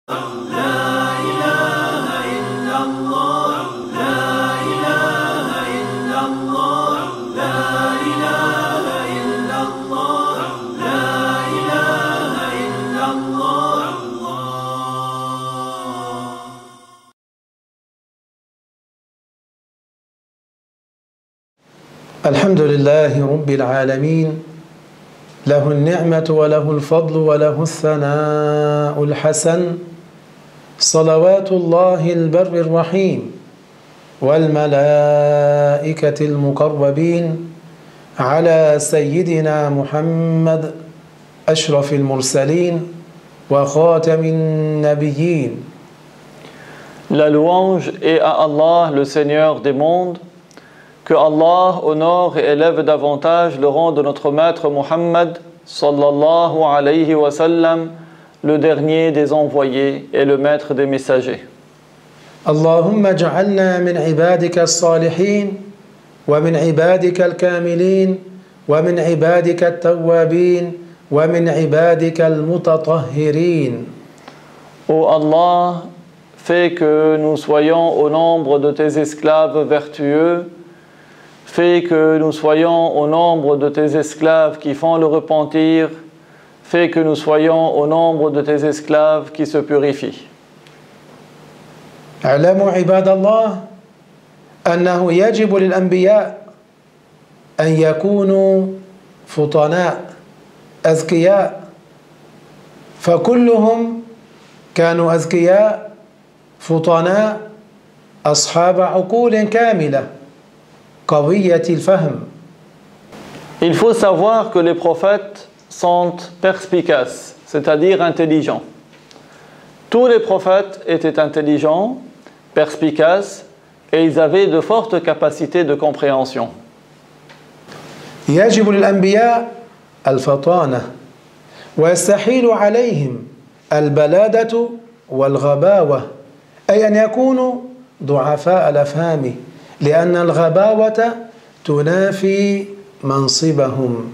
الحمد لله رب العالمين له النعمة وله الفضل وله الثناء الحسن صلوات الله البر الرحيم والملائكة المقربين على سيدنا محمد أشرف المرسلين وخاتم النبيين. La louange est à Allah, le Seigneur des mondes. Que Allah honore et élève davantage le rang de notre maître Muhammad sallallahu alayhi wa sallam, le dernier des envoyés et le maître des messagers. Allahumma ja'alna min ibadika as-salihin wa min ibadika al-kamilin wa min ibadika at-tawwabin wa min ibadika al-mutatahhirin. Ô Allah, fais que nous soyons au nombre de tes esclaves vertueux. Fais que nous soyons au nombre de tes esclaves qui font le repentir. Fais que nous soyons au nombre de tes esclaves qui se purifient. اعلموا عباد الله أنه يجب للأنبياء أن يكونوا فطناء أذكياء فكلهم كانوا أذكياء فطناء أصحاب عقول كاملة. Il faut savoir que les prophètes sont perspicaces, c'est-à-dire intelligents. Tous les prophètes étaient intelligents, perspicaces, et ils avaient de fortes capacités de compréhension. يجب للأنبياء الفطانة ويستحيل عليهم البلادة والغباوة أي أن يكونوا ضعفاء الأفهام لأن الغباوة تنافي منصبهم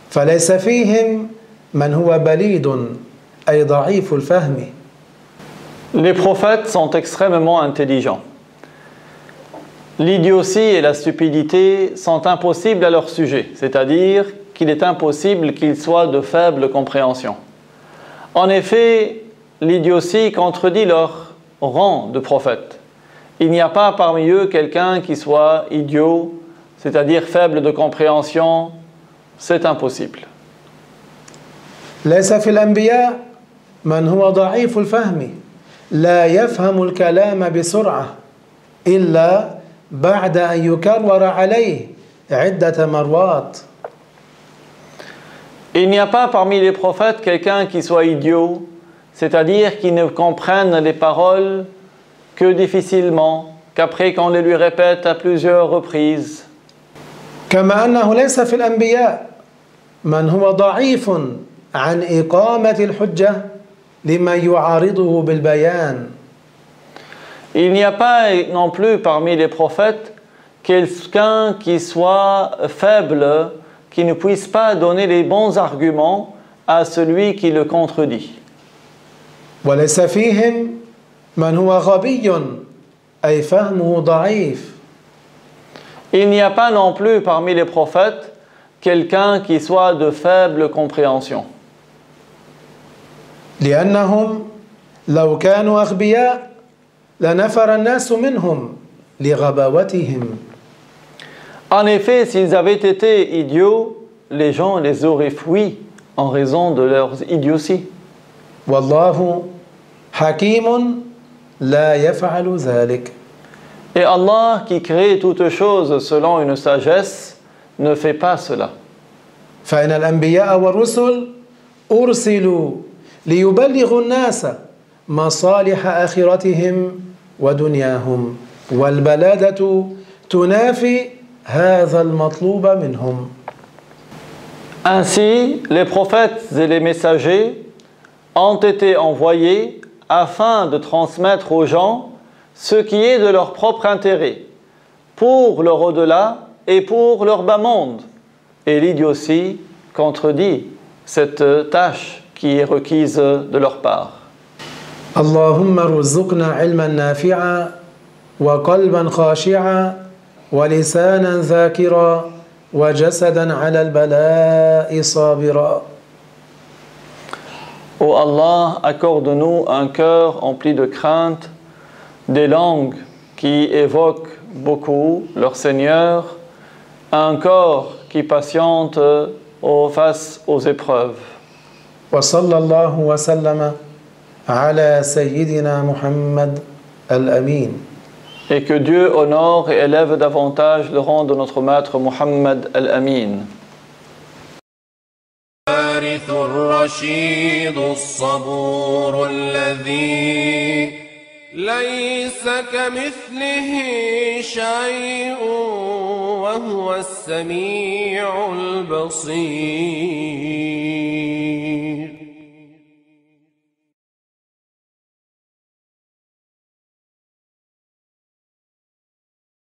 فليس فيهم من هو بليد أي ضعيف الفهم. Les prophètes sont extrêmement intelligents. L'idiotie et la stupidité sont impossibles à leur sujet, c'est-à-dire qu'il est impossible qu'ils soient de faible compréhension. En effet, l'idiotie contredit leur rang de prophète. Il n'y a pas parmi eux quelqu'un qui soit idiot, c'est-à-dire faible de compréhension, c'est impossible. ليس في الأنبياء من هو ضعيف الفهم لا يفهم الكلام بسرعة إلا بعد أن يكرر عليه عدة مرات. Il n'y a pas parmi les prophètes quelqu'un qui soit idiot, c'est-à-dire qui ne comprenne les paroles que difficilement, qu'après qu'on les lui répète à plusieurs reprises. كما أنه ليس في الأنبياء من هو ضعيف عن إقامة الحجة لمن يعارضه بالبيان. Il n'y a pas non plus parmi les prophètes quelqu'un qui soit faible, qui ne puisse pas donner les bons arguments à celui qui le contredit. وليس فيهم من هو غبي أي فهمه ضعيف. Il n'y a pas non plus parmi les prophètes quelqu'un qui soit de faible compréhension. لأنهم لو كانوا أغبياء لنفر الناس منهم لغباوتهم. En effet, s'ils avaient été idiots, les gens les auraient fuis en raison de leurs idioties. والله حكيم لا يفعل ذلك. Et Allah, qui crée toutes choses selon une sagesse, ne fait pas cela. فإن الأنبياء والرسل أرسلوا ليبلغوا الناس مصالح آخرتهم ودنياهم والبلادة تنافي هذا المطلوب منهم. Ainsi, les prophètes et les messagers ont été envoyés afin de transmettre aux gens ce qui est de leur propre intérêt, pour leur au-delà et pour leur bas monde. Et l'idiotie contredit cette tâche qui est requise de leur part. اللهم ارزقنا علما نافعا وقلبا خاشعا ولسانا ذاكرا وجسدا على البلاء صابرا. Ô Allah, accorde-nous un cœur empli de crainte, des langues qui évoquent beaucoup leur Seigneur, un corps qui patiente face aux épreuves. وصلى الله وسلم على سيدنا محمد الأمين. Et que Dieu honore et élève davantage le rang de notre maître Muhammad al-Amin. الوارث الرشيد الصبور الذي ليس كمثله شيء وهو السميع البصير.